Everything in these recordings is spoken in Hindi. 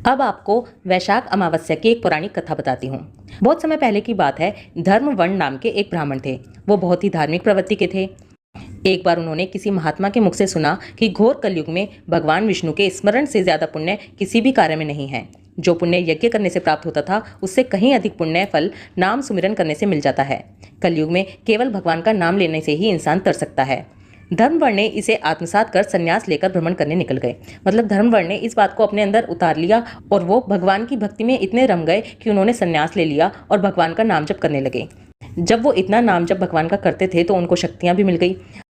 अब आपको वैशाख अमावस्या की एक पौराणिक कथा बताती हूँ। बहुत समय पहले की बात है। धर्मवर्ण नाम के एक ब्राह्मण थे। वो बहुत ही धार्मिक प्रवृत्ति के थे। एक बार उन्होंने किसी महात्मा के मुख से सुना कि घोर कलयुग में भगवान विष्णु के स्मरण से ज्यादा पुण्य किसी भी कार्य में नहीं है। जो पुण्य यज्ञ करने से प्राप्त होता था, उससे कहीं अधिक पुण्य फल नाम सुमिरन करने से मिल जाता है। कलयुग में केवल भगवान का नाम लेने से ही इंसान तर सकता है। धर्मवर्ण ने इसे आत्मसात कर संन्यास लेकर भ्रमण करने निकल गए। मतलब धर्मवर्ण ने इस बात को अपने अंदर उतार लिया और वो भगवान की भक्ति में इतने रम गए कि उन्होंने संन्यास ले लिया और भगवान का नाम जप करने लगे। जब वो इतना नाम जप भगवान का करते थे तो उनको शक्तियां भी मिल गई।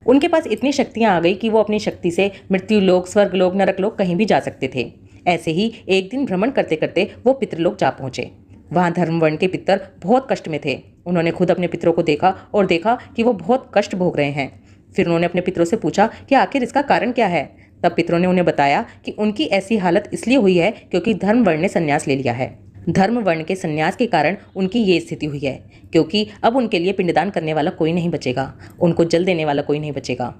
उनके पास इतनी शक्तियां आ गई कि वो अपनी शक्ति से मृत्यु लोक, स्वर्ग लोक, नरक लोक कहीं भी जा सकते थे। ऐसे ही एक दिन भ्रमण करते करते वो पितृलोक जा पहुंचे। वहां धर्मवर्ण के पितर बहुत कष्ट में थे। उन्होंने खुद अपने पितरों को देखा और देखा कि वो बहुत कष्ट भोग रहे हैं। फिर उन्होंने अपने पितरों से पूछा कि आखिर इसका कारण क्या है। तब पितरों ने उन्हें बताया कि उनकी ऐसी हालत इसलिए हुई है क्योंकि धर्मवर्ण ने संन्यास ले लिया है। धर्मवर्ण के संन्यास के कारण उनकी ये स्थिति हुई है, क्योंकि अब उनके लिए पिंडदान करने वाला कोई नहीं बचेगा, उनको जल देने वाला कोई नहीं बचेगा।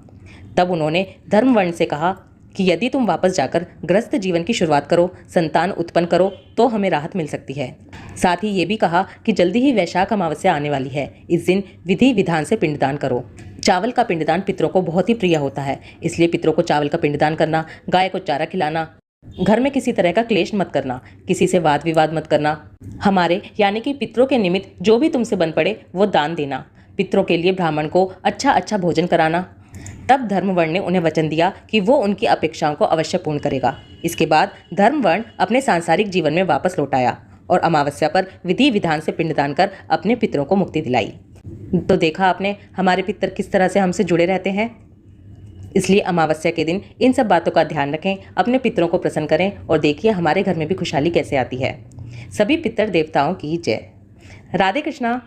तब उन्होंने धर्मवर्ण से कहा कि यदि तुम वापस जाकर गृहस्थ जीवन की शुरुआत करो, संतान उत्पन्न करो, तो हमें राहत मिल सकती है। साथ ही ये भी कहा कि जल्दी ही वैशाख अमावस्या आने वाली है। इस दिन विधि विधान से पिंडदान करो। चावल का पिंडदान पितरों को बहुत ही प्रिय होता है, इसलिए पितरों को चावल का पिंडदान करना, गाय को चारा खिलाना, घर में किसी तरह का क्लेश मत करना, किसी से वाद विवाद मत करना, हमारे यानी कि पितरों के निमित्त जो भी तुमसे बन पड़े वो दान देना, पितरों के लिए ब्राह्मण को अच्छा अच्छा भोजन कराना। तब धर्मवर्ण ने उन्हें वचन दिया कि वो उनकी अपेक्षाओं को अवश्य पूर्ण करेगा। इसके बाद धर्मवर्ण अपने सांसारिक जीवन में वापस लौट आया और अमावस्या पर विधि विधान से पिंडदान कर अपने पितरों को मुक्ति दिलाई। तो देखा आपने हमारे पितर किस तरह से हमसे जुड़े रहते हैं। इसलिए अमावस्या के दिन इन सब बातों का ध्यान रखें, अपने पितरों को प्रसन्न करें और देखिए हमारे घर में भी खुशहाली कैसे आती है। सभी पितर देवताओं की जय। राधे कृष्णा।